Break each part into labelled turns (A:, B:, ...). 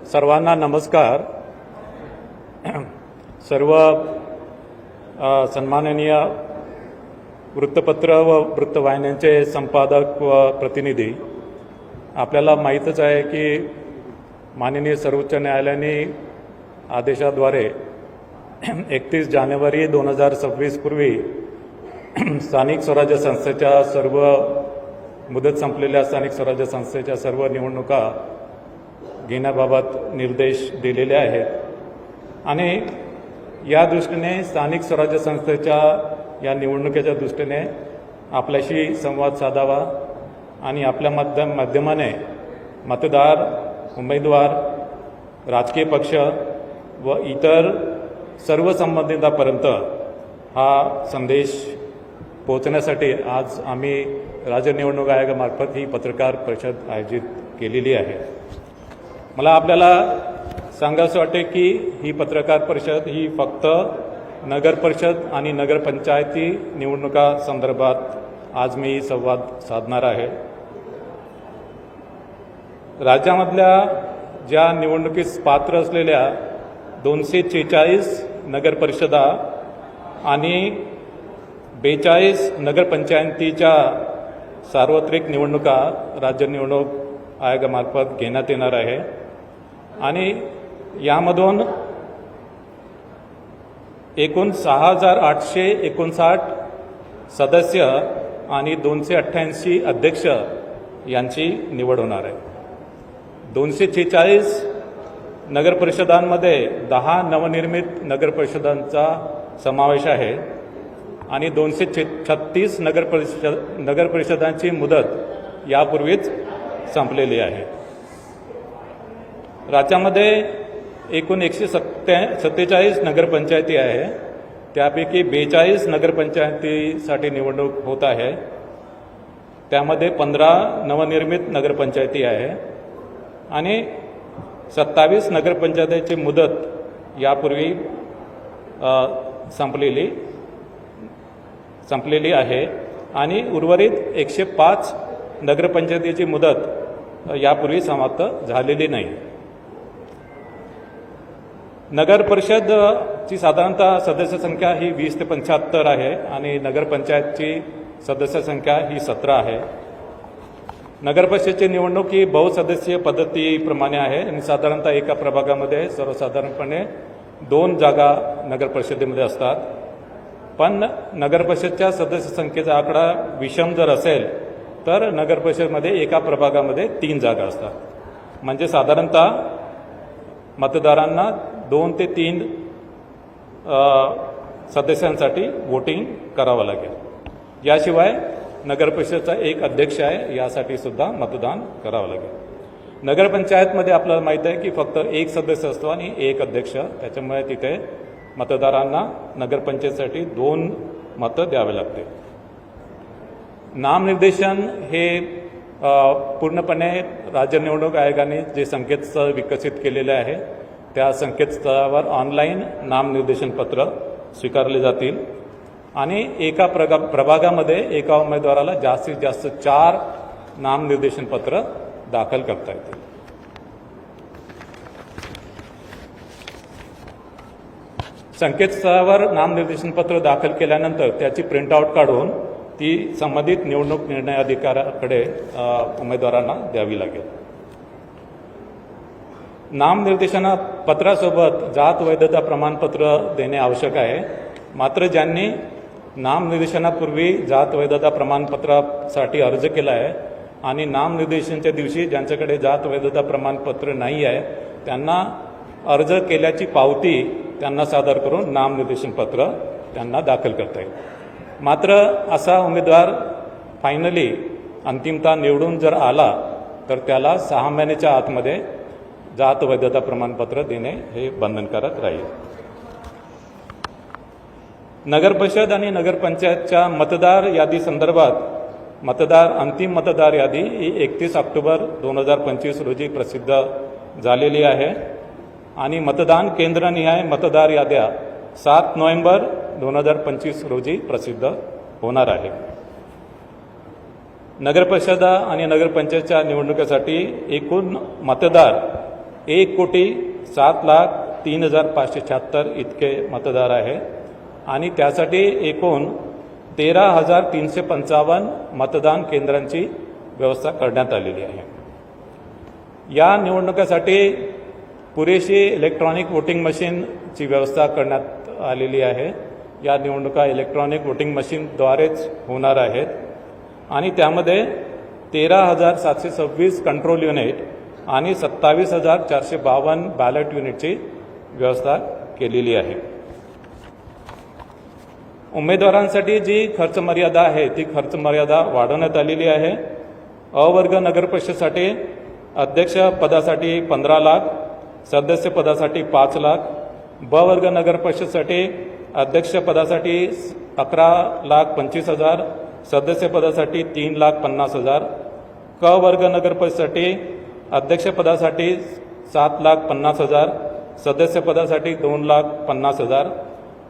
A: सर्वांना नमस्कार. सर्व सन्माननीय वृत्तपत्र व वृत्तवाहिन्यांचे संपादक व प्रतिनिधी, आपल्याला माहीतच आहे की माननीय सर्वोच्च न्यायालयाने आदेशाद्वारे 31 जानेवारी 2026 पूर्वी स्थानिक स्वराज्य संस्थेच्या सर्व मुदत संपलेल्या स्थानिक स्वराज्य संस्थेच्या सर्व निवडणुका घेण्याबाबत निर्देश दिलेले आहेत आणि या दृष्टीने स्थानिक स्वराज्य संस्थेच्या या निवडणुकीच्या दृष्टीने आपल्याशी संवाद साधावा आणि आपल्या माध्यमाने मतदार, उमेदवार, राजकीय पक्ष व इतर सर्व संबंधितांपर्यंत हा संदेश पोहोचण्यासाठी आज आम्ही राज्य निवडणूक आयोगामार्फत ही पत्रकार परिषद आयोजित केलेली आहे. मला आपल्याला सांगायचं वाटते की ही पत्रकार परिषद ही फक्त नगर परिषद आणि नगरपंचायती निवडणुका संदर्भात आज मी संवाद साधणार आहे. राज्यामधल्या ज्या निवडणुकीस पात्र असलेल्या 246 नगरपरिषदा आणि 42 नगरपंचायतीच्या सार्वत्रिक निवडणुका राज्य निवडणूक आयोगामार्फत घेण्यात येणार आहे आणि यामधून एकूण 6,859 सदस्य आणि 288 अध्यक्ष यांची निवड होणार आहे. 246 नगरपरिषदांमध्ये 10 नवनिर्मित नगरपरिषदांचा समावेश आहे आणि 236 नगरपरिषदांची मुदत यापूर्वीच संपलेली आहे. राज्यामध्ये एकूण 147 नगरपंचायती आहे. त्यापैकी 42 नगरपंचायतीसाठी निवडणूक होत आहे. त्यामध्ये 15 नवनिर्मित नगरपंचायती आहे आणि 27 नगरपंचायतीची मुदत यापूर्वी संपलेली आहे आणि उर्वरित 105 नगरपंचायतीची मुदत यापूर्वी समाप्त झालेली नाही. नगर परिषदची साधारणतः सदस्य संख्या ही 20 ते 75 आहे आणि नगरपंचायतची सदस्य संख्या ही 17 आहे. नगर परिषदेची निवडणूक ही बहुसदस्यीय पद्धतीप्रमाणे आहे आणि साधारणतः एका प्रभागामध्ये सर्वसाधारणपणे 2 जागा नगर परिषदेमध्ये असतात. पण नगर परिषदच्या सदस्य संख्येचा आकडा विषम जर असेल तर नगर परिषदेमध्ये एका प्रभागामध्ये 3 जागा असतात. म्हणजे साधारणतः मतदारांना 2 ते 3 सदस्यांसाठी वोटिंग करावं लागेल. याशिवाय नगर परिषदेचा एक अध्यक्ष आहे, यासाठी सुद्धा मतदान करावं लागेल. नगरपंचायतमध्ये आपल्याला माहीत आहे की फक्त एक सदस्य असतो आणि एक अध्यक्ष, त्याच्यामुळे तिथे मतदारांना नगरपंचायतीसाठी 2 मतं द्यावे लागते. नामनिर्देशन हे पूर्णपणे राज्य निवडणूक आयोगाने जे संकेतस्थळ विकसित केलेले आहे त्या संकेतस्थळावर ऑनलाईन नामनिर्देशन पत्र स्वीकारले जातील आणि एका प्रभागामध्ये एका उमेदवाराला जास्तीत जास्त 4 नामनिर्देशन पत्र दाखल करता येतील. संकेतस्थळावर नामनिर्देशन पत्र दाखल केल्यानंतर त्याची प्रिंटआउट काढून ती संबंधित निवडणूक निर्णय अधिकाऱ्याकडे उमेदवारांना द्यावी लागेल. नामनिर्देशन पत्रासोबत जात वैधता प्रमाणपत्र देणे आवश्यक आहे. मात्र ज्यांनी नामनिर्देशनापूर्वी जात वैधता प्रमाणपत्रासाठी अर्ज केला आहे आणि नामनिर्देशनाच्या दिवशी ज्यांच्याकडे जात वैधता प्रमाणपत्र नाही आहे त्यांना अर्ज केल्याची पावती त्यांना सादर करून नामनिर्देशन पत्र त्यांना दाखल करता येईल. मात्र असा उमेदवार फायनली अंतिमतः निवडून जर आला तर त्याला 6 महिन्याच्या आतमध्ये जात वैधता प्रमाणपत्र देणे हे बंधनकारक राहील. नगर परिषद आणि नगरपंचायतच्या मतदार यादी संदर्भात अंतिम मतदार यादी ही 31 ऑक्टोबर 2025 रोजी प्रसिद्ध झालेली आहे आणि मतदान केंद्रनिहाय मतदार याद्या 7 नोव्हेंबर 2025 रोजी प्रसिद्ध होणार आहे. नगरपरिषदा आणि नगरपंचायतच्या निवडणुकीसाठी एकूण मतदार 1,07,03,576 इतके मतदार आहे आणि त्यासाठी एकूण 13,355 मतदान केंद्रांची व्यवस्था करण्यात आलेली आहे. या निवडणुकीसाठी पुरेशी इलेक्ट्रॉनिक वोटिंग मशीनची व्यवस्था करण्यात आलेली आहे. या निवडणुका इलेक्ट्रॉनिक वोटिंग मशीनद्वारेच होणार आहेत आणि त्यामध्ये 13,726 कंट्रोल युनिट आणि 27,452 बॅलेट युनिटची व्यवस्था केलेली आहे. उमेदवारांसाठी जी खर्च मर्यादा आहे ती खर्च मर्यादा वाढवण्यात आलेली आहे. अ वर्ग नगरपरिषदेसाठी अध्यक्ष पदासाठी 15 लाख, सदस्य पदासाठी 5 लाख, ब वर्ग नगरपरिषदेसाठी अध्यक्ष पदासाठी 11,25,000, सदस्य पदासाठी 3,50,000, क वर्ग नगरपरिषदेसाठी अध्यक्ष पदासाठी 7,50,000, सदस्य पदासाठी 2,50,000,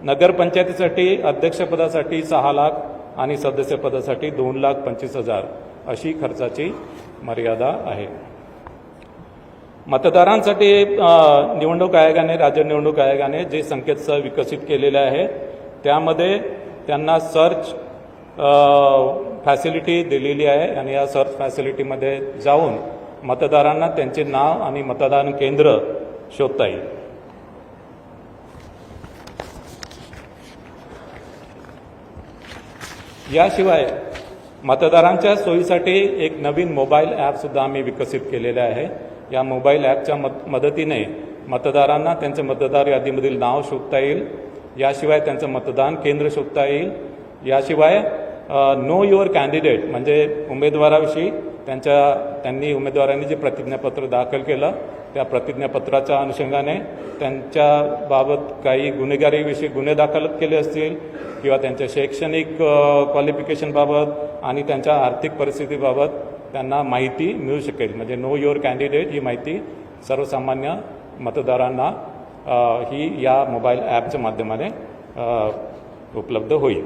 A: नगरपंचायतीसाठी अध्यक्षपदासाठी 6 लाख आणि सदस्य पदासाठी 2,25,000 अशी खर्चाची मर्यादा आहे. मतदारांसाठी निवडणूक आयोगाने, राज्य निवडणूक आयोगाने जे संकेतस्थळ विकसित केलेले आहे त्यामध्ये त्यांना सर्च फॅसिलिटी दिलेली आहे आणि या सर्च फॅसिलिटीमध्ये जाऊन मतदारांना त्यांचे नाव आणि मतदान केंद्र शोधता येईल. याशिवाय मतदारांच्या सोयीसाठी एक नवीन मोबाईल ॲपसुद्धा आम्ही विकसित केलेले आहे. या मोबाईल ॲपच्या मदतीने मतदारांना त्यांच्या मतदार यादीमधील नाव शोधता येईल. याशिवाय त्यांचं मतदान केंद्र शोधता येईल. याशिवाय नो युअर कॅन्डिडेट म्हणजे उमेदवाराविषयी त्यांनी उमेदवारांनी जे प्रतिज्ञापत्र दाखल केलं त्या प्रतिज्ञापत्राच्या अनुषंगाने त्यांच्याबाबत काही गुन्हेगारीविषयी गुन्हे दाखल केले असतील किंवा त्यांच्या शैक्षणिक क्वालिफिकेशनबाबत आणि त्यांच्या आर्थिक परिस्थितीबाबत त्यांना माहिती मिळू शकेल. म्हणजे नो युअर कॅन्डिडेट ही माहिती सर्वसामान्य मतदारांना ही या मोबाईल ॲपच्या माध्यमाने उपलब्ध होईल.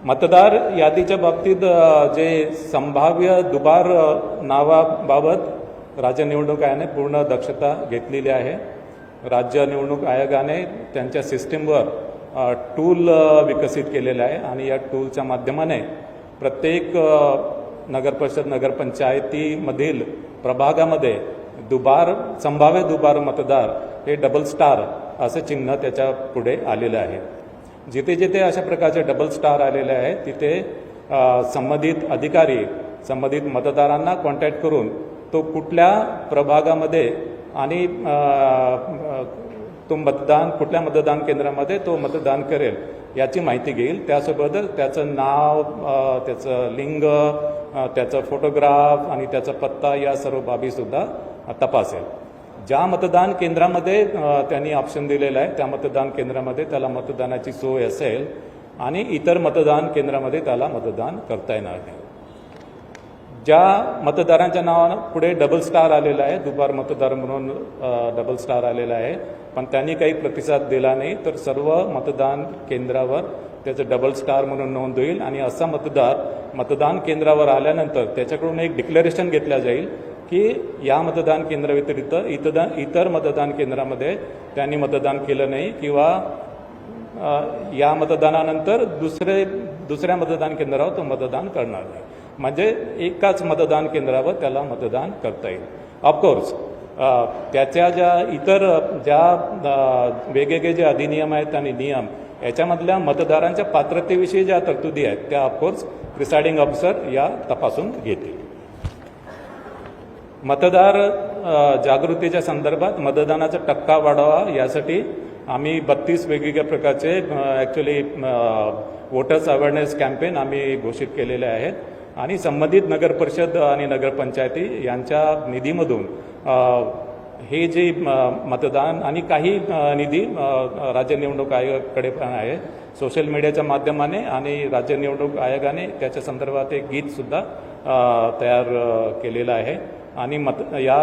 A: मतदार यादीच्या बाबतीत जे संभाव्य दुबार नावाबाबत राज्य निवडणूक आयोगाने पूर्ण दक्षता घेतलेली आहे. राज्य निवडणूक आयोगाने त्यांच्या सिस्टीमवर टूल विकसित केलेलं आहे आणि या टूलच्या माध्यमाने प्रत्येक नगरपरिषद नगरपंचायतीमधील प्रभागामध्ये संभाव्य दुबार मतदार हे डबल स्टार असं चिन्ह त्याच्या पुढे आलेलं आहे. जिथे जिथे अशा प्रकारचे डबल स्टार आलेले आहेत तिथे संबंधित अधिकारी संबंधित मतदारांना कॉन्टॅक्ट करून तो कुठल्या प्रभागामध्ये आणि तो कुठल्या मतदान केंद्रामध्ये तो मतदान करेल याची माहिती घेईल. त्यासोबतच त्याचं नाव, त्याचं लिंग, त्याचा फोटोग्राफ आणि त्याचा पत्ता या सर्व बाबीसुद्धा तपासेल. ज्या मतदान केंद्रामध्ये त्यांनी ऑप्शन दिलेला आहे त्या मतदान केंद्रामध्ये त्याला मतदानाची सोय असेल आणि इतर मतदान केंद्रामध्ये त्याला मतदान करता येणार नाही. ज्या मतदारांच्या नावानं पुढे डबल स्टार आलेला आहे, दुबार मतदार म्हणून डबल स्टार आलेला आहे, पण त्यांनी काही प्रतिसाद दिला नाही तर सर्व मतदान केंद्रावर त्याचं डबल स्टार म्हणून नोंद होईल आणि असा मतदार मतदान केंद्रावर आल्यानंतर त्याच्याकडून एक डिक्लेरेशन घेतलं जाईल की या मतदान केंद्राव्यतिरिक्त इतर मतदान केंद्रामध्ये त्यांनी मतदान केलं नाही किंवा या मतदानानंतर दुसऱ्या मतदान केंद्रावर तो मतदान करणार नाही. म्हणजे एकाच मतदान केंद्रावर त्याला मतदान करता येईल. ऑफकोर्स त्याच्या ज्या वेगवेगळे जे अधिनियम आहेत आणि नियम याच्यामधल्या मतदारांच्या पात्रतेविषयी ज्या तरतुदी आहेत त्या ऑफकोर्स प्रिसाइडिंग ऑफिसर या तपासून घेतील. मतदार जागृतीच्या संदर्भात मतदानाचा टक्का वाढावा यासाठी आम्ही 32 वेगवेगळ्या प्रकारचे ॲक्च्युली वोटर्स अवेअरनेस कॅम्पेन आम्ही घोषित केलेले आहेत आणि संबंधित नगरपरिषद आणि नगरपंचायती यांच्या निधीमधून हे जे मतदान आणि काही निधी राज्य निवडणूक आयोगाकडे पण आहे. सोशल मीडियाच्या माध्यमाने आणि राज्य निवडणूक आयोगाने त्याच्या संदर्भात एक गीतसुद्धा तयार केलेलं आहे आणि या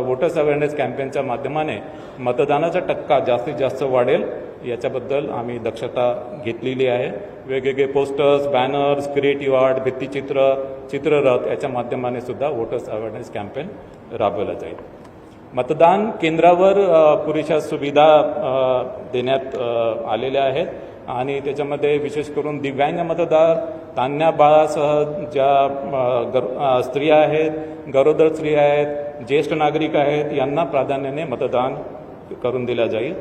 A: वोटर्स अवेअरनेस कॅम्पेनच्या माध्यमाने मतदानाचा टक्का जास्तीत जास्त वाढेल याच्याबद्दल आम्ही दक्षता घेतलेली आहे. वेगवेगळे पोस्टर्स, बॅनर्स, क्रिएटिव्ह आर्ट, भित्तिचित्र, चित्ररथ याच्या माध्यमाने सुद्धा वोटर्स अवेअरनेस कॅम्पेन राबवला जाईल. मतदान केंद्रावर पुरेशा सुविधा देण्यात आलेल्या आहेत आणि त्याच्यामध्ये विशेष करून दिव्यांग मतदार, तान्ह्या बाळासह ज्या स्त्रिया आहेत, गरोदर स्त्रिया आहेत, ज्येष्ठ नागरिक आहेत यांना प्राधान्याने मतदान करून दिलं जाईल.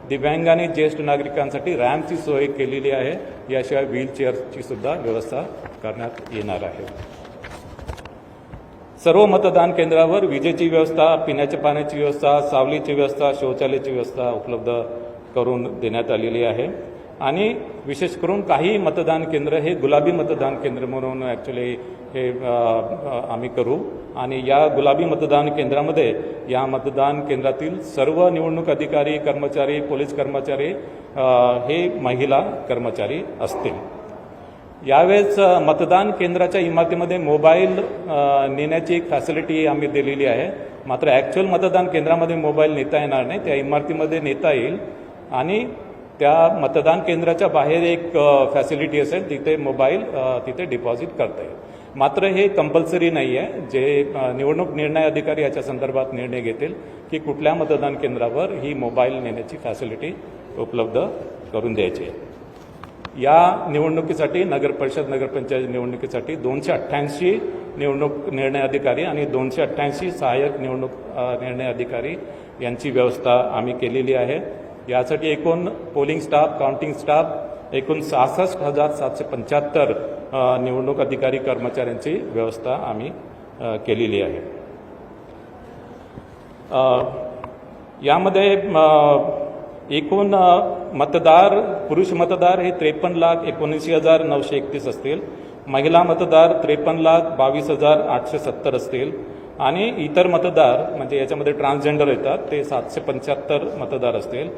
A: दिव्यांग आणि ज्येष्ठ नागरिकांसाठी रॅम्पची सोय केलेली आहे. याशिवाय व्हीलचेअरची सुद्धा व्यवस्था करण्यात येणार आहे. सर्व मतदान केंद्रावर विजेची व्यवस्था, पिण्याच्या पाण्याची व्यवस्था, सावलीची व्यवस्था, शौचालयाची व्यवस्था उपलब्ध करून देण्यात आलेली आहे. आणि विशेष करून काही मतदान केंद्र हे गुलाबी मतदान केंद्र म्हणून ॲक्च्युली हे आम्ही करू आणि या गुलाबी मतदान केंद्रामध्ये या मतदान केंद्रातील सर्व निवडणूक अधिकारी, कर्मचारी, पोलीस कर्मचारी हे महिला कर्मचारी असतील. यावेळेस मतदान केंद्राच्या इमारतीमध्ये मोबाईल नेण्याची एक फॅसिलिटी आम्ही दिलेली आहे. मात्र ॲक्च्युअल मतदान केंद्रामध्ये मोबाईल नेता येणार नाही, त्या इमारतीमध्ये नेता येईल आणि त्या मतदान केंद्राच्या बाहेर एक फॅसिलिटी असेल, तिथे मोबाईल तिथे डिपॉझिट करता येईल. मात्र हे कंपल्सरी नाही आहे. जे निवडणूक निर्णय अधिकारी याच्या संदर्भात निर्णय घेतील की कुठल्या मतदान केंद्रावर ही मोबाईल नेण्याची फॅसिलिटी उपलब्ध करून द्यायची आहे. या निवडणुकीसाठी नगरपरिषद नगरपंचायत निवडणुकीसाठी 288 निवडणूक निर्णय अधिकारी आणि 288 सहाय्यक निवडणूक निर्णय अधिकारी यांची व्यवस्था आम्ही केलेली आहे. यासाठी एकूण पोलिंग स्टाफ, काउंटिंग स्टाफ एकूण 66,775 निवडणूक अधिकारी कर्मचाऱ्यांची व्यवस्था आम्ही केलेली आहे. यामध्ये एकूण मतदार, पुरुष मतदार हे 53,79,931 असतील, महिला मतदार 53,22,870 असतील आणि इतर मतदार म्हणजे याच्यामध्ये ट्रान्सजेंडर येतात ते 775 मतदार असतील.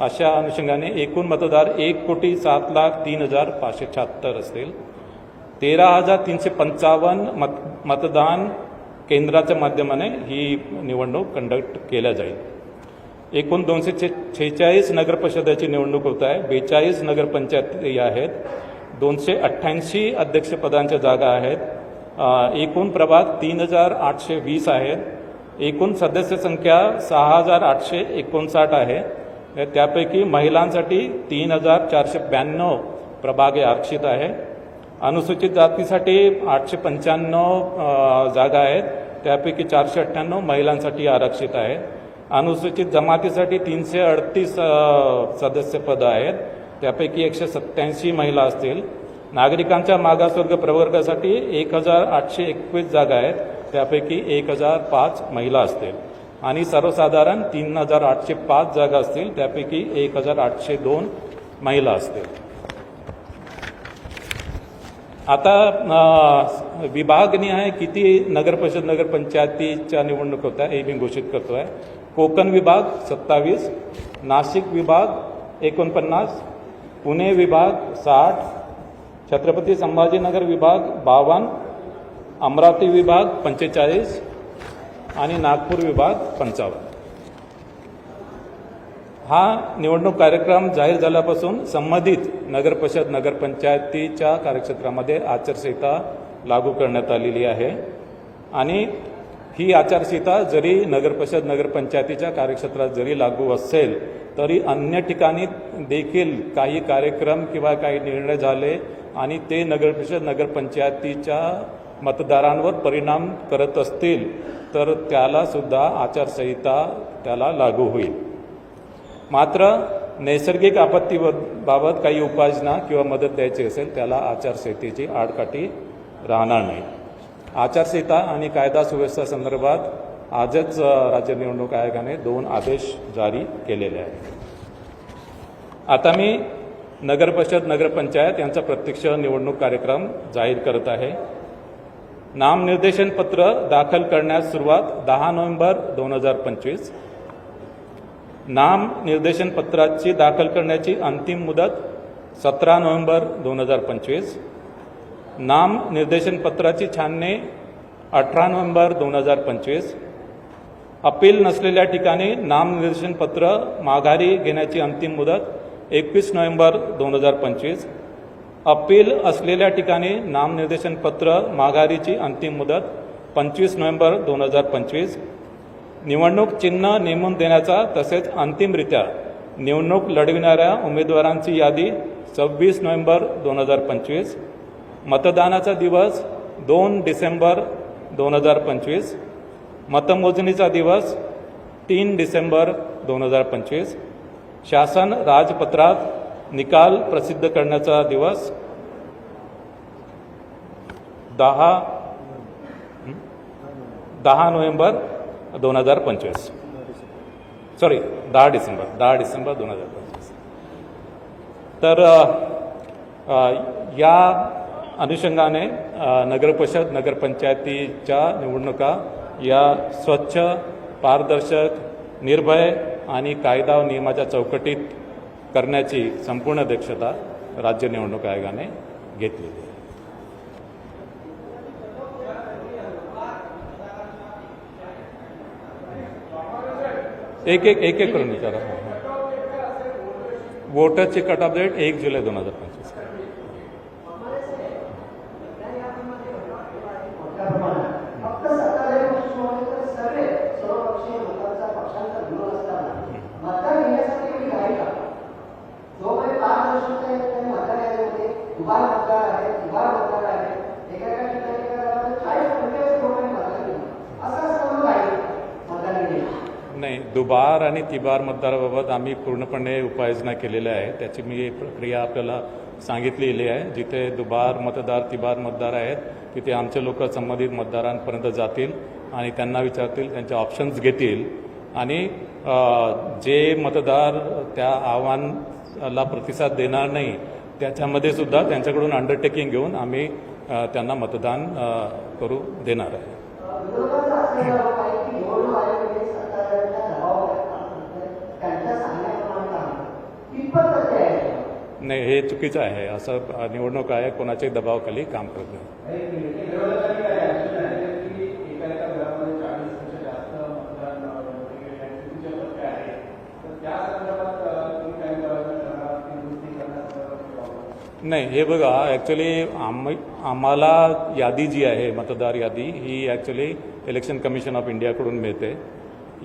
A: अशा अनुषंगाने एकूण मतदार 1,07,03,576 असतील. 13,355 मतदान केंद्राच्या माध्यमाने ही निवडणूक कंडक्ट केल्या जाईल. एकूण 246 नगरपरिषदेची निवडणूक होत आहे. 42 नगरपंचायती आहेत. 288 अध्यक्षपदांच्या जागा आहेत. एकूण प्रभाग 3,820 आहेत. एकूण सदस्य संख्या 6,859 आहे. त्यापैकी महिलांसाठी 3,492 प्रभाग आरक्षित आहे. अनुसूचित जातीसाठी 895 जागा आहेत. त्यापैकी 498 महिलांसाठी आरक्षित आहे. अनुसूचित जमातीसाठी 338 सदस्यपद आहेत. त्यापैकी 187 महिला असतील. नागरिकांच्या मागासवर्ग प्रवर्गासाठी 1,821 जागा आहेत. त्यापैकी 1,005 महिला असतील आणि सर्वसाधारण 3,805 जागा असतील. त्यापैकी 1,802 महिला असतील. आता विभागनिहाय किती नगरपरिषद नगरपंचायतीच्या निवडणूक होत आहे हे मी घोषित करतो आहे. कोकण विभाग 27, नाशिक विभाग 49, पुणे विभाग 60, छत्रपती संभाजीनगर विभाग 52, अमरावती विभाग 45 आणि नागपूर विभाग 55. हा निवडणूक कार्यक्रम जाहीर झाल्यापासून संबंधित नगरपरिषद नगरपंचायतीच्या कार्यक्षेत्रामध्ये आचारसंहिता लागू करण्यात आलेली आहे आणि ही आचारसंहिता जरी नगरपरिषद नगरपंचायतीच्या कार्यक्षेत्रात जरी लागू असेल तरी अन्य ठिकाणी देखील काही कार्यक्रम किंवा काही निर्णय झाले आणि ते नगरपरिषद नगरपंचायतीच्या मतदारांवर परिणाम करत असतील तर त्याला सुद्धा आचारसंहिता त्याला लागू होईल. मात्र नैसर्गिक आपत्तीबाबत काही उपाययोजना किंवा मदत द्यायची असेल त्याला आचारसंहितेची आडकाठी राहणार नाही. आचारसंहिता आणि कायदा सुव्यवस्था संदर्भात आजच राज्य निवडणूक आयोगाने 2 आदेश जारी केलेले आहेत. आता मी नगरपरिषद नगरपंचायत यांचा प्रत्यक्ष निवडणूक कार्यक्रम जाहीर करत आहे. नामनिर्देशन पत्र दाखल करण्यास सुरुवात 10 नोव्हेंबर 2025. नाम निर्देशन पत्राची दाखल करण्याची अंतिम मुदत 17 नोव्हेंबर 2025. नाम निर्देशन पत्राची छाननी 18 नोव्हेंबर 2025. अपील नसलेल्या ठिकाणी नामनिर्देशन पत्र माघारी घेण्याची अंतिम मुदत 21 नोव्हेंबर 2025. अपील असलेल्या ठिकाणी नामनिर्देशन पत्र माघारीची अंतिम मुदत 25 नोव्हेंबर 2025. निवडणूक चिन्ह नेमून देण्याचा तसेच अंतिमरित्या निवडणूक लढविणाऱ्या उमेदवारांची यादी 26 नोव्हेंबर 2025. मतदानाचा दिवस 2 डिसेंबर 2025. मतमोजणीचा दिवस 3 डिसेंबर 2025. शासन राजपत्रात निकाल प्रसिद्ध करण्याचा दिवस 10 नोव्हेंबर 2025. सॉरी 10 डिसेंबर 2025. तर या अनुषंगाने नगरपरिषद नगरपंचायतीच्या निवडणुका या स्वच्छ, पारदर्शक, निर्भय आणि कायदा व नियमाच्या चौकटीत करण्याची संपूर्ण दक्षता राज्य निवडणूक आयोगाने घेतलेली आहे. एक एक करून विचारा. वोटरची कट ऑफ डेट 1 जुलै 2025. नाही, दुबार आणि तिबार मतदाराबाबत आम्ही पूर्णपणे उपाययोजना केलेल्या आहे. त्याची मी प्रक्रिया आपल्याला सांगितलेली आहे. जिथे दुबार मतदार, तिबार मतदार आहेत तिथे आमचे लोक संबंधित मतदारांपर्यंत जातील आणि त्यांना विचारतील, त्यांचे ऑप्शन्स घेतील आणि जे मतदार त्या आव्हानाला प्रतिसाद देणार नाही त्याच्यामध्ये सुद्धा त्यांच्याकडून अंडरटेकिंग घेऊन आम्ही त्यांना मतदान करू देणार आहे. नाही, हे चुकीचं आहे. असं निवडणूक आयोग कोणाच्याही दबावाखाली काम करत नाही. नाही, हे बघा, ॲक्च्युली आम्हाला यादी जी आहे, मतदार यादी, ही ॲक्च्युली इलेक्शन कमिशन ऑफ इंडियाकडून मिळते.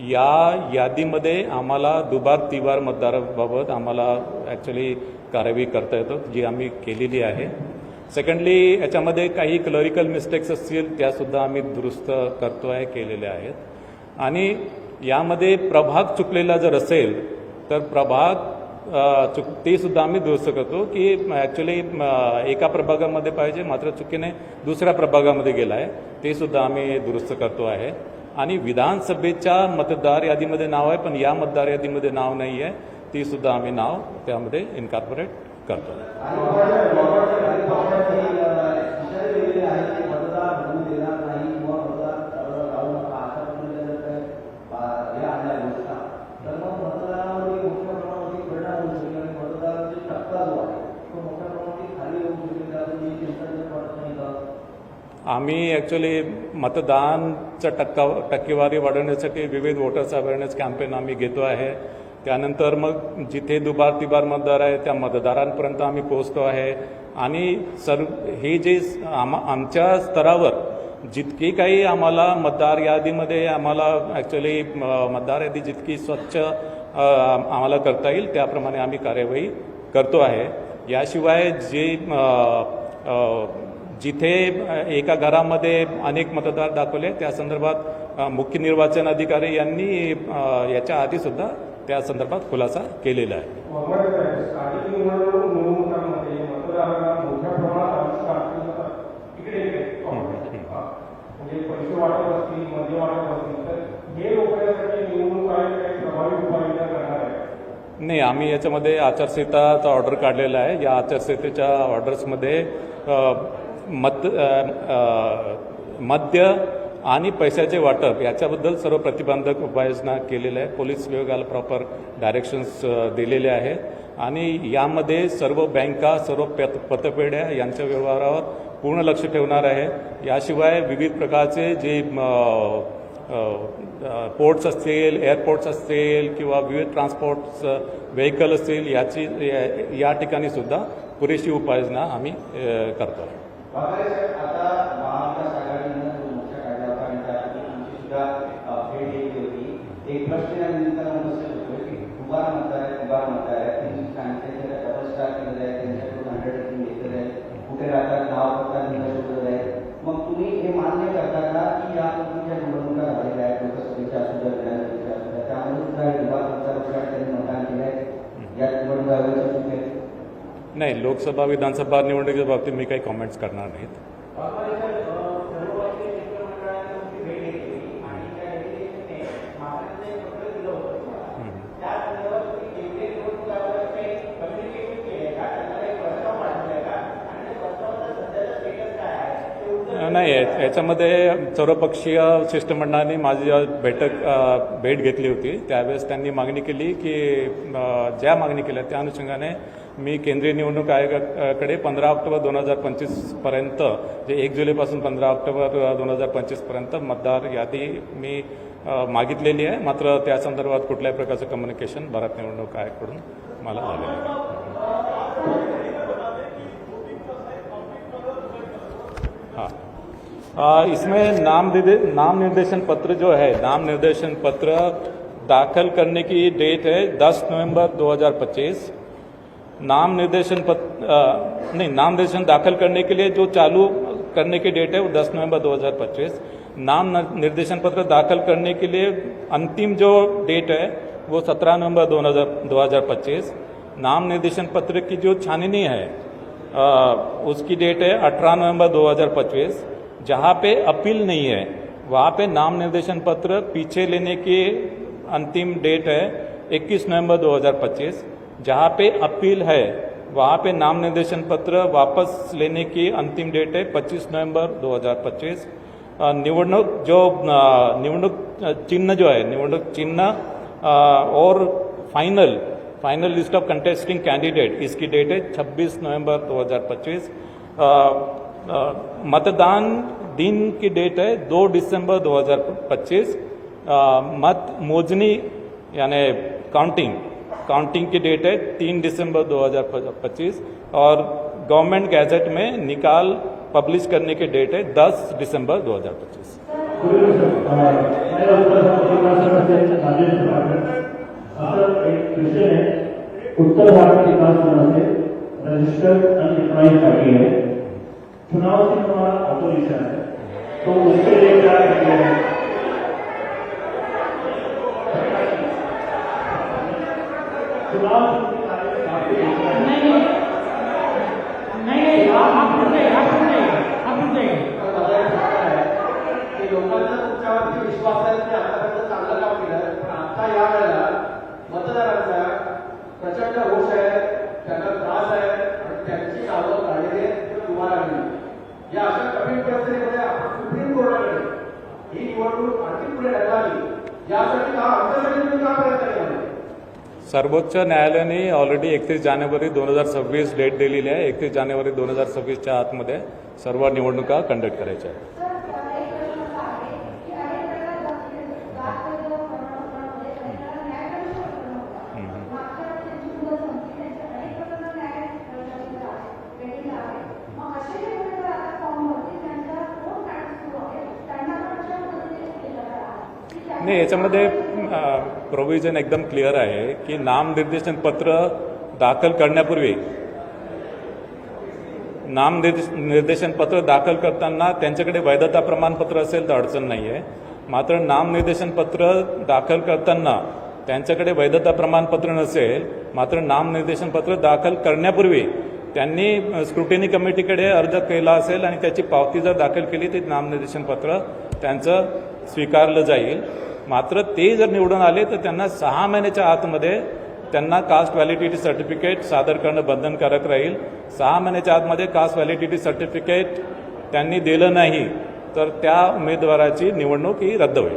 A: या यादीमध्ये आम्हाला दुबार तिबार मतदाराबाबत आम्हाला ॲक्च्युली कार्यवाही करता येतं, जी आम्ही केलेली आहे. सेकंडली, याच्यामध्ये काही क्लरिकल मिस्टेक्स असतील त्यासुद्धा आम्ही दुरुस्त करतो आहे, केलेल्या आहेत. आणि यामध्ये प्रभाग चुकलेला जर असेल तर प्रभाग ते सुद्धा आम्ही दुरुस्त करतो की ॲक्च्युली एका प्रभागामध्ये पाहिजे मात्र चुकीने दुसऱ्या प्रभागामध्ये गेला आहे, ते सुद्धा आम्ही दुरुस्त करतो आहे. आणि विधानसभेच्या मतदार यादीमध्ये नाव आहे पण या मतदार यादीमध्ये नाव नाही आहे, ती सुद्धा आम्ही नाव त्यामध्ये इन्कॉर्पोरेट करतो. आम्ही ॲक्च्युली मतदानचा टक्केवारी वाढवण्यासाठी विविध वोटर्स अवेअरनेस कॅम्पेन आम्ही घेतो आहे. त्यानंतर मग जिथे दुबार तिबार मतदार आहे त्या मतदारांपर्यंत आम्ही पोहोचतो आहे. आणि हे जे आमच्या स्तरावर जितकी काही आम्हाला मतदार यादीमध्ये आम्हाला ॲक्च्युली मतदार यादी जितकी स्वच्छ आम्हाला करता येईल त्याप्रमाणे आम्ही कार्यवाही करतो आहे. याशिवाय जिथे एका घरामध्ये अनेक मतदार दाखवले त्या संदर्भात मुख्य निर्वाचन अधिकारी यांनी याच्या आधीसुद्धा त्या संदर्भात खुलासा केलेला आहे. नाही, आम्ही याच्यामध्ये आचारसंहिताचा ऑर्डर काढलेला आहे. या आचारसंहितेच्या ऑर्डर्समध्ये मद्य आणि पैशाचे वाटप याच्याबद्दल सर्व प्रतिबंधक उपाययोजना केलेल्या आहे. पोलीस विभागाला प्रॉपर डायरेक्शन्स दिलेले आहेत आणि यामध्ये सर्व बँका, सर्व पतपेढ्या यांच्या व्यवहारावर पूर्ण लक्ष ठेवणार आहे. याशिवाय विविध प्रकारचे जे पोर्ट्स असतील, एअरपोर्ट्स असतील किंवा विविध ट्रान्सपोर्ट्स व्हेकल असतील या ठिकाणी सुद्धा पुरेशी उपाययोजना आम्ही करतो.
B: आता महाविकास आघाडीनं जो मोर्चा काढला होता आणि त्यासाठी तुमची सुद्धा भेट घेतली होती. एक प्रश्न या निमित्तानं उपस्थित होतो की कुंभार म्हणताय तुम्ही सांगितलं डबल स्टार केलेलं आहे, त्यांच्याकडून 100% घेतलेलं आहे, कुठे राहतात नाव पत्ता शोधलेलं आहे. मग तुम्ही हे मान्य करता का की या पद्धतीच्या निवडणुका झालेल्या आहेत, लोकसभेच्या असू द्या विधानसभेच्या असू द्या, त्यामुळे सुद्धा विभाग त्यांनी मतदान केलं आहे, या निवडणुका चूक आहे?
A: नाही, लोकसभा विधानसभा निवडणुकीच्या बाबतीत मी काही कॉमेंट्स करणार नाहीत. नाही, याच्यामध्ये सर्वपक्षीय शिष्टमंडळाने माझी भेट घेतली होती. त्यावेळेस त्यांनी मागणी केली की ज्या मागणी केल्या त्या अनुषंगाने मी केंद्रीय निवडणूक आयोगाकडे 15 ऑक्टोबर 2025 पर्यंत, जे 1 जुलैपासून 15 ऑक्टोबर 2025 पर्यंत मतदार यादी मी मागितलेली आहे. मात्र त्या संदर्भात कुठल्याही प्रकारचं कम्युनिकेशन भारत निवडणूक आयोगाकडून मला झालेलं आहे. इसमें नाम निर्देशन पत्र जो है, नाम निर्देशन पत्र दाखल करने की डेट है 10 नवंबर 2025. नाम निर्देशन दाखल करने के लिए जो चालू करने की डेट है वो 10 नवंबर 2025. नाम निर्देशन पत्र दाखल करने के लिए अंतिम जो डेट है वो 17 नवंबर 2025. नाम निर्देशन पत्र की जो छाननी है उसकी डेट है 18 नवंबर 2025. जहाँ पे अपील नहीं है वहाँ पे नाम निर्देशन पत्र पीछे लेने की अंतिम डेट है 21 नवंबर 2025. जहाँ पे अपील है वहाँ पे नाम निर्देशन पत्र वापस लेने की अंतिम डेट है 25 नवंबर 2025. निवडणूक चिन्ह जो है, निवडणूक चिन्ह और final list of contesting candidate, इसकी डेट है 26 नवंबर 2025. मतदान दिन की डेट है 2 दिसंबर 2025. मत मोजनी यानी काउंटिंग की डेट है 3 दिसंबर 2025 और गवर्नमेंट गैजेट में निकाल पब्लिश करने की डेट है 10 दिसंबर 2025.
C: उत्तर भारत विकास मंच से रजिस्टर्ड अनडिफाइंड पार्टी है, चुनाव से हमारा ऑपोजिशन है, तो उसके लिए क्या करते हैं? चुनाव
B: लोकांचा तुमच्यावरती विश्वास आहे की आतापर्यंत चांगलं काम केलं, पण आता या वेळेला मतदारांचा प्रचंड रोष आहे, त्यांना त्रास आहे आणि त्यांची नावं काढलेली तुम्हाला मिळेल. या अशा कठीण परिस्थितीमध्ये आपण सुप्रीम कोर्टाकडे ही निवडणूक आणखी पुढे ढकलावी यासाठी हा आमच्यासाठी तुम्ही का प्रयत्न केला?
A: सर्वोच्च न्यायालयाने ऑलरेडी 31 जानेवारी 2026 डेट दिलेली आहे. 31 जानेवारी 2026च्या आतमध्ये सर्व निवडणुका कंडक्ट करायच्या आहेत. नाही, याच्यामध्ये प्रोव्हिजन एकदम क्लिअर आहे की नाम निर्देशन पत्र दाखल करण्यापूर्वी नाम निर्देशन पत्र दाखल करताना त्यांच्याकडे वैधता प्रमाणपत्र असेल तर अडचण नाही आहे. मात्र नाम निर्देशन पत्र दाखल करताना त्यांच्याकडे वैधता प्रमाणपत्र नसेल, मात्र नाम निर्देशन पत्र दाखल करण्यापूर्वी त्यांनी स्क्रुटिनी कमिटीकडे अर्ज केला असेल आणि त्याची पावती जर दाखल केली तर नामनिर्देशन पत्र त्यांचं स्वीकारलं जाईल. मात्र ते जर निवडून आले तर त्यांना 6 महिन्याच्या आतमध्ये त्यांना कास्ट व्हॅलिडिटी सर्टिफिकेट सादर करणं बंधनकारक राहील. 6 महिन्याच्या आतमध्ये कास्ट व्हॅलिडिटी सर्टिफिकेट त्यांनी दिलं नाही तर त्या उमेदवाराची निवडणूक ही रद्द होईल.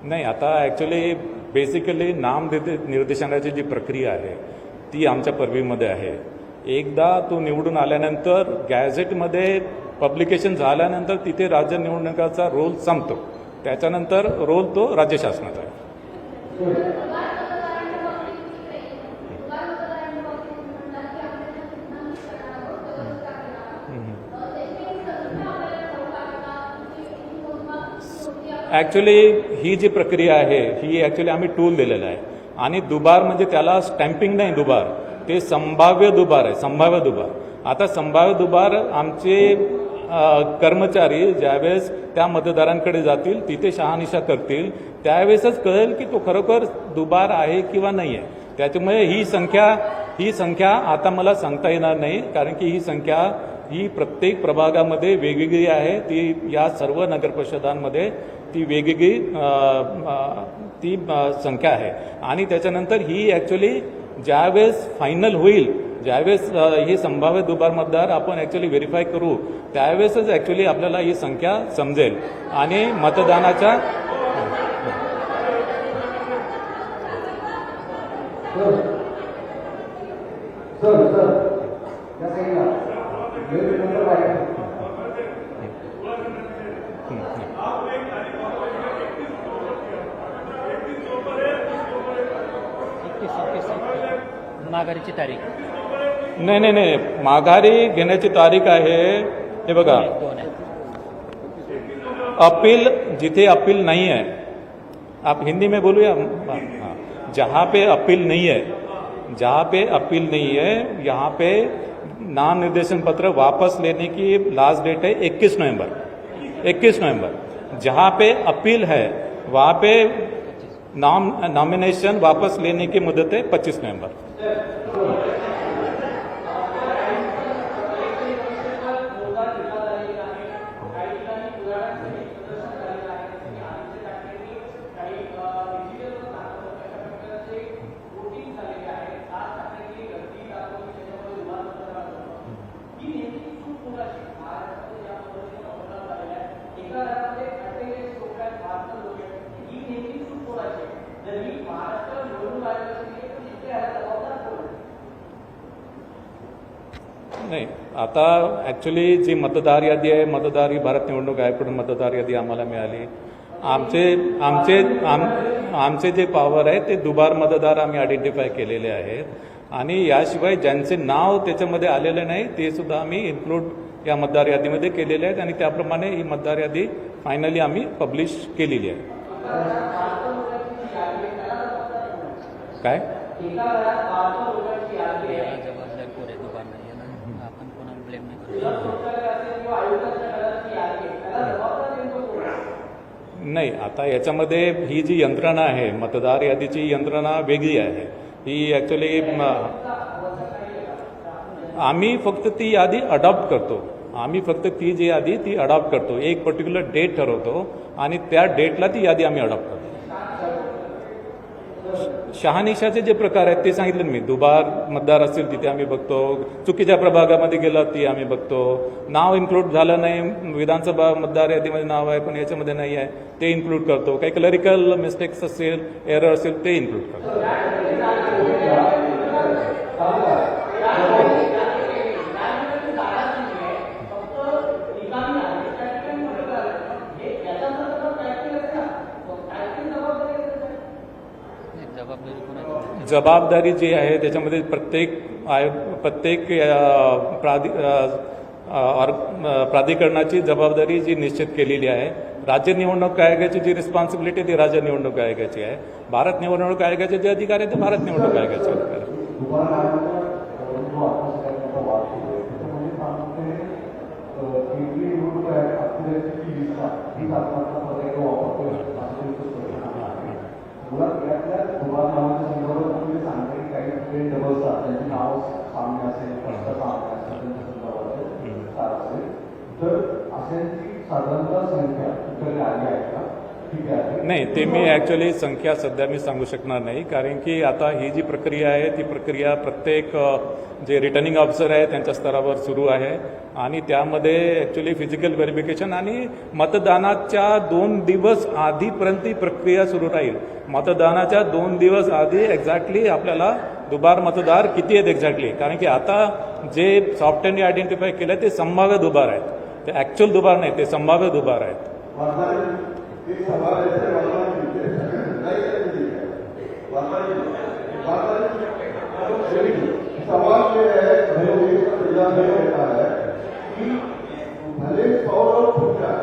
A: नाही, आता ॲक्च्युली बेसिकली निर्देशनाची जी प्रक्रिया आहे ती आमच्या पर्व्ह्यूमध्ये आहे. एकदा तो निवडून आल्यानंतर गॅझेटमध्ये पब्लिकेशन झाल्यानंतर तिथे राज्य निवडणुकाचा रोल संपतो. त्याच्यानंतर रोल तो राज्य शासनाचा आहे. ॲक्च्युली ही जी प्रक्रिया आहे ही ॲक्च्युली आम्ही टूल दिलेला आहे. आणि दुबार म्हणजे त्याला स्टॅम्पिंग नाही, दुबार ते संभाव्य दुबार आहे, संभाव्य दुबार. आता संभाव्य दुबार आमचे कर्मचारी ज्यावेळेस त्या मतदारांकडे जातील, तिथे शहानिशा करतील, त्यावेळेसच कळेल की तो खरोखर दुबार आहे किंवा नाही आहे. त्याच्यामुळे ही संख्या आता मला सांगता येणार नाही, कारण की ही संख्या ही प्रत्येक प्रभागामध्ये वेगवेगळी आहे. ती या सर्व नगरपरिषदांमध्ये ती वेगवेगळी ती संख्या आहे. आणि त्याच्यानंतर ही ॲक्च्युली ज्यावेळेस फायनल होईल, ज्यावेळेस हे संभाव्य दुबार मतदार आपण ॲक्च्युली व्हेरीफाय करू, त्यावेळेसच ॲक्च्युली आपल्याला ही संख्या समजेल. आणि मतदानाच्या
D: माघारीची तारीख
A: नाही, माघारी घेण्याची तारीख आहे, हे बघा, अपील जिथे अपील नहीं है, आप हिंदी में बोलूया, हाँ, जहाँ पे अपील नहीं है, जहाँ पे अपील नहीं है, यहाँ पे नाम निर्देशन पत्र वापस लेने की लास्ट डेट है 21 नवंबर. जहाँ पे अपील है वहाँ पे नॉमिनेशन वापस लेने की मुदत है 25 नवंबर. नाही, आता ॲक्च्युली जी मतदार यादी आहे, मतदार ही भारत निवडणूक आयोगाकडून मतदार यादी आम्हाला मिळाली. आमचे जे पॉवर आहे ते दुबार मतदार आम्ही आयडेंटिफाय केलेले आहेत. आणि याशिवाय ज्यांचे नाव त्याच्यामध्ये आलेले नाही ते सुद्धा आम्ही इन्क्लूड या मतदार यादीमध्ये केलेले आहेत. आणि त्याप्रमाणे ही मतदार यादी फायनली आम्ही पब्लिश केलेली आहे. काय
D: जबाबदार कोरे दुबार नाही ना, आपण कोणाला ब्लेम नाही करू.
A: नाही, आता याच्यामध्ये ही जी यंत्रणा आहे, मतदार यादीची यंत्रणा वेगळी आहे. ही ॲक्च्युली आम्ही फक्त ती यादी अडॉप्ट करतो. आम्ही फक्त ती जी यादी ती अडॉप्ट करतो. एक पर्टिक्युलर डेट ठरवतो आणि त्या डेटला ती यादी आम्ही अडॉप्ट करतो. शहानिशाचे जे प्रकार आहेत ते सांगितले मी. दुबार मतदार असतील तिथे आम्ही बघतो, चुकीच्या प्रभागामध्ये गेला ती आम्ही बघतो, नाव इन्क्लूड झालं नाही, विधानसभा मतदार यादीमध्ये नाव आहे पण याच्यामध्ये नाही आहे ते इन्क्लूड करतो, काही क्लरिकल मिस्टेक्स असेल, एरर असेल ते इन्क्लूड करतो. जबाबदारी जी आहे त्याच्यामध्ये प्रत्येक प्राधिकरणाची जबाबदारी जी निश्चित केलेली आहे. राज्य निवडणूक आयोगाची जी रिस्पॉन्सिबिलिटी ती राज्य निवडणूक आयोगाची आहे. भारत निवडणूक आयोगाचे जे अधिकार आहेत ते भारत निवडणूक आयोगाचे अधिकार आहेत.
B: तर अशांची साधारणतः संख्या कुठे आली आहे का?
A: नाही, ते मी ॲक्च्युली संख्या सध्या मी सांगू शकणार नाही, कारण की आता ही जी प्रक्रिया आहे ती प्रक्रिया प्रत्येक जे रिटर्निंग ऑफिसर आहे त्यांच्या स्तरावर सुरू आहे आणि त्यामध्ये ॲक्च्युली फिजिकल व्हेरिफिकेशन आणि मतदानाच्या 2 दिवस आधीपर्यंत ही प्रक्रिया सुरू राहील. मतदानाच्या 2 दिवस आधी एक्झॅक्टली आपल्याला दुबार मतदार किती आहेत एक्झॅक्टली, कारण की आता जे सॉफ्टवेअरने आयडेंटिफाय केलं ते संभाव्य दुबार आहेत, ते ॲक्च्युअल दुबार नाही, ते संभाव्य दुबार आहेत.
E: सवाल ये है कि भले 100 लोग छूट जाए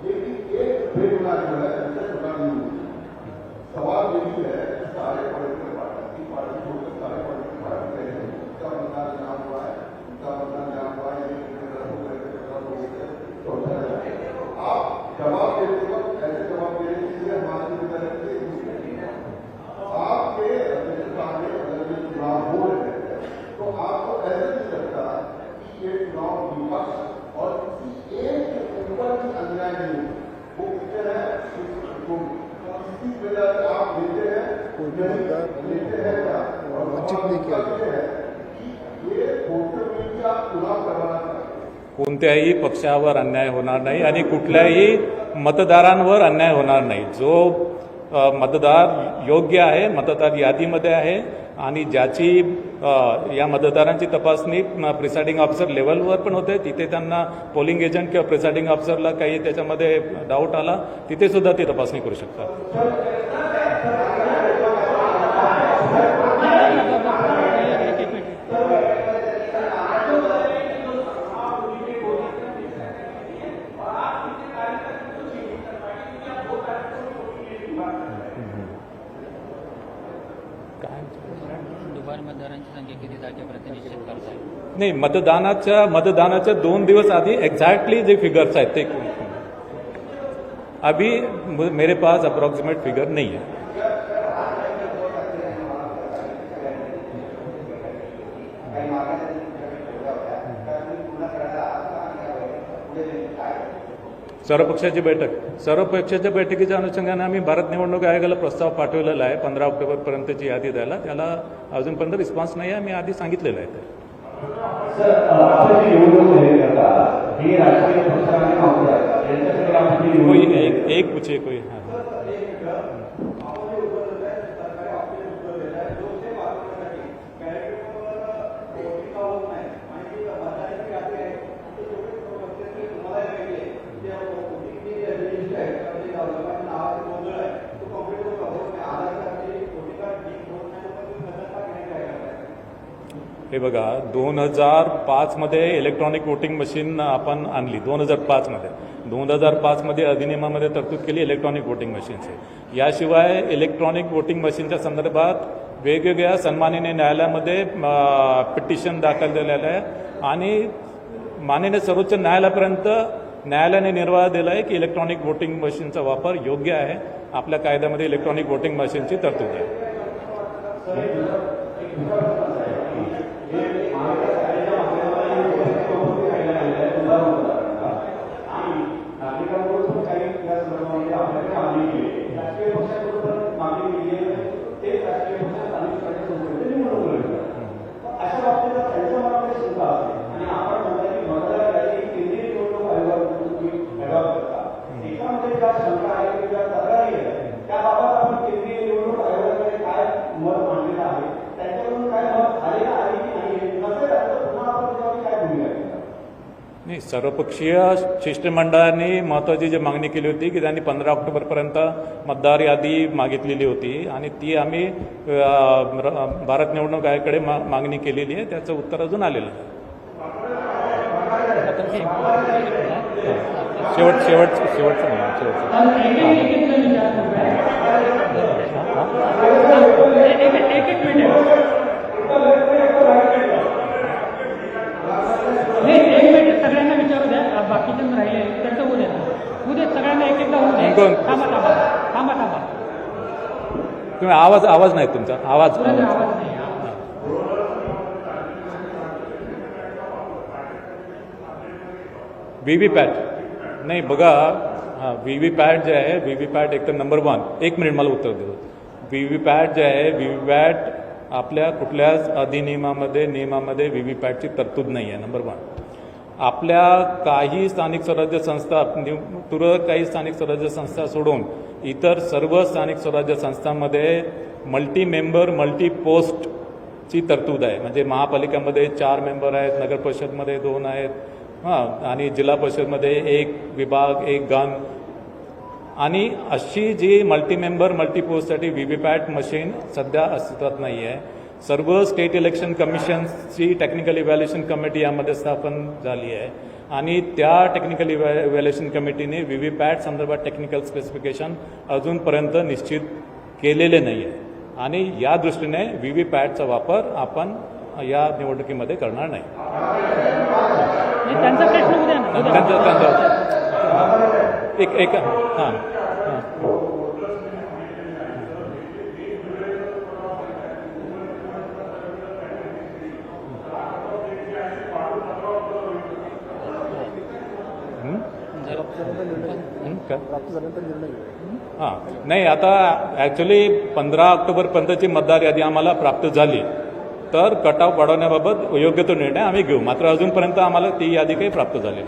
E: लेकिन एक बेगुनाह जो है उसे सजा नहीं होगी. सवाल ये भी है सारे पॉलिटिकल पार्टी की पार्टी छोड़कर सारे पॉलिटिकल पार्टी रहे हैं, उनका मतदान जहाँ हुआ है उनका मतदान जहाँ हुआ है आप जवाब देते वक्त ऐसे जवाब दे रहे हैं हमारी आपके अध्यक्षता में अगर ये चुनाव हो रहे हैं तो आपको ऐसे नहीं लगता कि ये चुनाव विपक्ष और किसी एक के ऊपर भी अन्याय नहीं वो कितने हैं किसी वजह से आप लेते हैं क्या और वंचित नहीं किया है कि ये वोटर में आप चुनाव करवाना चाहते हैं.
A: कोणत्याही पक्षावर अन्याय होणार नाही आणि कुठल्याही मतदारांवर अन्याय होणार नाही. जो मतदार योग्य आहे, मतदार यादीमध्ये आहे आणि ज्याची या मतदारांची तपासणी प्रिसाइडिंग ऑफिसर लेवलवर पण होते, तिथे त्यांना पोलिंग एजंट किंवा प्रिसाइडिंग ऑफिसरला काही त्याच्यामध्ये डाऊट आला तिथे सुद्धा ती तपासणी करू शकतात.
D: दुबार मतदारांची संख्या किती तारखेपर्यंत निश्चित करता येईल?
A: नाही, मतदानाच्या 2 दिवस आधी एक्झॅक्टली जे फिगर्स आहेत ते अभी मेरे पास अप्रॉक्सिमेट फिगर नहीं है. सर्व पक्षाच्या बैठकीच्या अनुषंगाने आम्ही भारत निवडणूक आयोगाला प्रस्ताव पाठवलेला आहे 15 ऑक्टोबरपर्यंतची यादी द्यायला. त्याला अजूनपर्यंत रिस्पॉन्स नाही आहे, मी आधी सांगितलेलं आहे ते.
B: सर, आपण जी निवडणूक जाहीर करता ही राजकीय पक्षाने यांच्याकडे आपण जी
A: कोई
B: निवडणूक
A: एक पूछिए कोई. हाँ. हे बघा, 2005 मध्ये इलेक्ट्रॉनिक वोटिंग मशीन आपण आणली. 2005 मध्ये अधिनियमामध्ये तरतूद केली इलेक्ट्रॉनिक वोटिंग मशीनचे. याशिवाय इलेक्ट्रॉनिक वोटिंग मशीनच्या संदर्भात वेगवेगळ्या सन्माननीय न्यायालयामध्ये पिटिशन दाखल झालेलं आहे आणि माननीय सर्वोच्च न्यायालयापर्यंत न्यायालयाने निर्वाह दिला आहे की इलेक्ट्रॉनिक वोटिंग मशीनचा वापर योग्य आहे. आपल्या कायद्यामध्ये इलेक्ट्रॉनिक वोटिंग मशीनची तरतूद आहे. नाही, सर्वपक्षीय शिष्टमंडळाने महत्त्वाची जी मागणी केली होती की त्यांनी 15 ऑक्टोबरपर्यंत मतदार यादी मागितलेली होती आणि ती आम्ही भारत निवडणूक आयोगाकडे मागणी केलेली आहे. त्याचं उत्तर अजून आलेलं आहे. शेवटचं म्हणा.
F: सगळ्यांना विचारू द्या, बाकीचे राहिले त्यांचं उद्या सगळ्यांना एक एकदा होऊ द्या. थांबा.
A: तुम्ही आवाज नाही तुमचा आवाज
F: नाही.
A: व्हीव्हीपॅट नाही. बघा, हां व्हीव्हीपॅट जे आहे व्हीव्हीपॅट एक तर नंबर 1 1 मिनिट मला उत्तर देतो. व्हीव्हीपॅट जे आहे व्हीव्हीपॅट आपल्या कुठल्याच अधिनियमामध्ये नियमामध्ये व्हीव्हीपॅटची तरतूद नाही आहे. नंबर 1. आपल्या काही स्थानिक स्वराज्य संस्था तुरळक काही स्थानिक स्वराज्य संस्था सोडून इतर सर्व स्थानिक स्वराज्य संस्थांमध्ये मल्टी मेंबर मल्टी पोस्टची तरतूद आहे. म्हणजे महापालिकामध्ये 4 मेंबर आहेत, नगर परिषदमध्ये 2 आहेत, आणि जिल्हा परिषदमध्ये 1 विभाग 1 गण. आणि अशी जी मल्टी मेंबर मल्टी पोस्टसाठी व्हीव्हीपॅट मशीन सध्या अस्तित्वात नाही आहे. सर्व स्टेट इलेक्शन कमिशन्सची टेक्निकल इव्हॅल्युएशन कमिटी यामध्ये स्थापन झाली आहे आणि त्या टेक्निकल इव्हॅल्युएशन कमिटीने व्हीव्हीपॅट संदर्भात टेक्निकल स्पेसिफिकेशन अजूनपर्यंत निश्चित केलेले नाही आहे आणि या दृष्टीने व्हीव्हीपॅटचा वापर आपण या निवडणुकीमध्ये करणार नाही.
F: त्यांचा प्रश्न उद्या ना.
A: एक हां हां नाही आता ॲक्च्युली 15 ऑक्टोबरपर्यंतची मतदार यादी आम्हाला प्राप्त झाली तर कट ऑफ वाढवण्याबाबत योग्य तो निर्णय आम्ही घेऊ. मात्र अजूनपर्यंत आम्हाला ती यादी काही प्राप्त झाली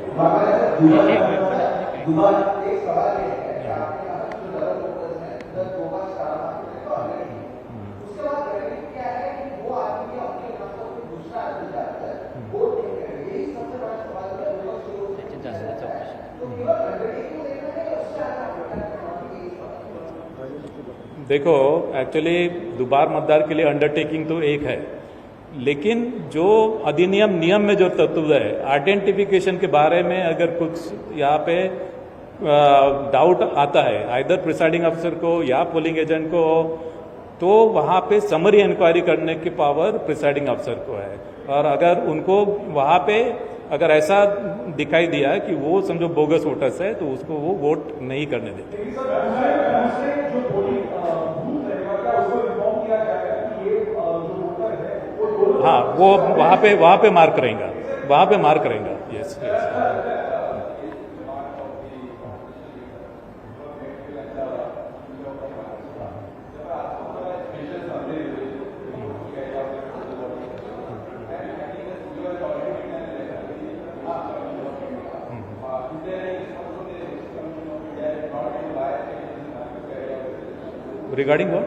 D: त्याची जास्त चौकशी.
A: देखो एक्चुअली दोबार मतदार के लिए अंडरटेकिंग तो एक है, लेकिन जो अधिनियम नियम में जो तरतूद है आइडेंटिफिकेशन के बारे में अगर कुछ यहाँ पे डाउट आता है आइदर प्रिसाइडिंग अफसर को या पोलिंग एजेंट को, तो वहाँ पे समरी इंक्वायरी करने की पावर प्रिसाइडिंग अफसर को है. और अगर उनको वहाँ पे अगर ऐसा दिखाई दिया कि वो समझो बोगस वोटर्स है तो उसको वो वोट नहीं करने देते. हाँ वो वहाँ पे मार्क करेगा, वहाँ पे मार्क करेगा. Yes regarding what?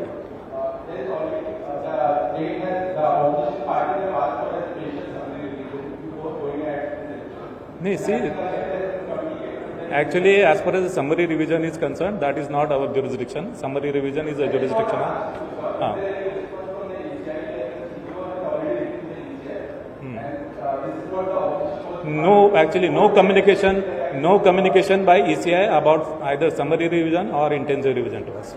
A: No, see, actually, as far as the summary revision is concerned, that is not our jurisdiction. Summary revision is a jurisdiction of. No, actually, no communication by ECI about either summary revision or intensive revision to us.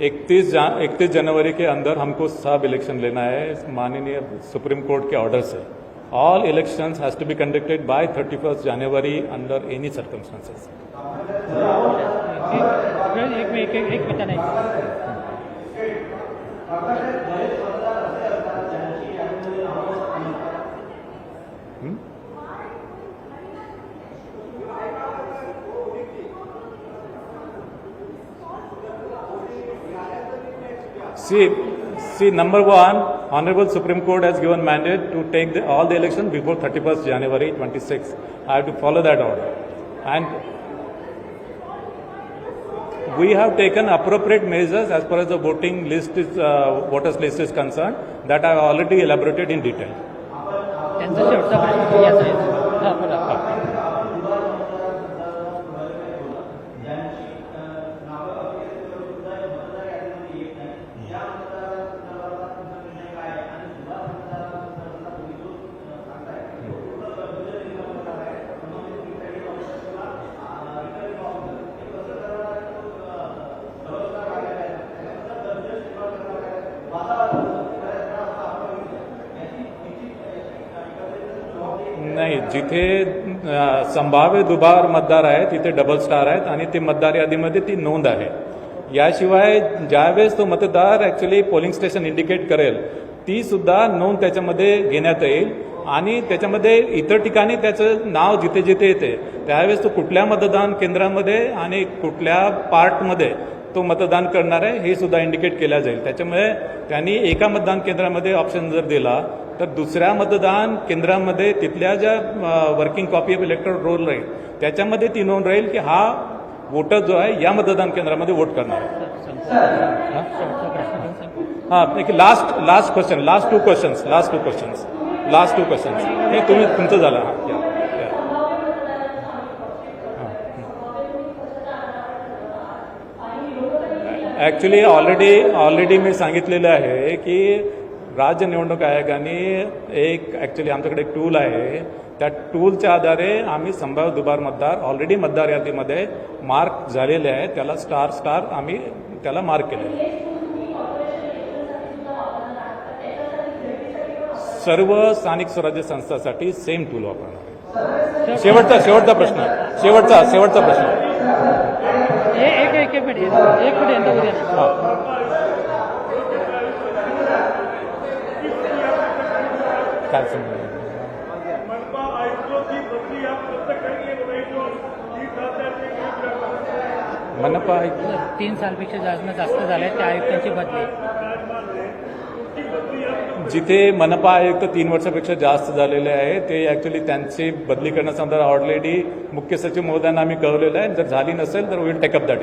A: इकतीस जनवरी के अंदर हमको सब election लेना है माननीय supreme court के ऑर्डर से. All elections has to be conducted by 31st January under any circumstances.
F: एक बचा नहीं.
A: See, number one, Honorable Supreme Court has given mandate to take all the election before 31st January 26. I have to follow that order. And we have taken appropriate measures as far as the voting list is, voters list is concerned, that I have already elaborated in detail.
D: त्यांचा शेवटचा प्रश्न याचा आहे. हां बोला.
A: नाही, जिथे संभाव्य दुबार मतदार आहेत तिथे डबल स्टार आहेत आणि ते मतदार यादीमध्ये ती नोंद आहे. याशिवाय ज्यावेळेस तो मतदार ॲक्च्युली पोलिंग स्टेशन इंडिकेट करेल ती सुद्धा नोंद त्याच्यामध्ये घेण्यात येईल आणि त्याच्यामध्ये इतर ठिकाणी त्याचं नाव जिथे जिथे येते त्यावेळेस तो कुठल्या मतदान केंद्रामध्ये आणि कुठल्या पार्टमध्ये तो मतदान करणार आहे हे सुद्धा इंडिकेट केल्या जाईल. त्याच्यामुळे त्यांनी एका मतदान केंद्रामध्ये ऑप्शन जर दिला तर दुसऱ्या मतदान केंद्रामध्ये तिथल्या ज्या working copy of electoral roll राहील त्याच्यामध्ये ती नोंद राहील की हा वोटर जो आहे या मतदान केंद्रामध्ये वोट करणार आहे. हां, एक last question, last two questions हे तुम्ही तुमचं झालं. हां, ॲक्च्युली ऑलरेडी मी सांगितलेलं आहे की राज्य निवडणूक आयोगाने एक ॲक्च्युली आमच्याकडे एक टूल आहे. त्या टूलच्या आधारे आम्ही संभाव्य दुबार मतदार ऑलरेडी मतदार यादीमध्ये मार्क झालेले आहे त्याला स्टार आम्ही त्याला मार्क केले. सर्व स्थानिक स्वराज्य संस्थांसाठी सेम टूल वापरणार. शेवटचा प्रश्न.
F: एक मिनिट यांचा उद्या
A: काय समजा मनपा आयुक्त
D: 3 सालपेक्षा जास्त झाले त्या आयुक्तांची बदली.
A: जिथे मनपा आयुक्त 3 वर्षापेक्षा जास्त झालेले आहे ते ॲक्च्युली त्यांची बदली करण्यासंदर्भात ऑलरेडी मुख्य सचिव महोदयांना आम्ही कळवलेलं आहे. जर झाली नसेल तर विल टेकअप दॅट.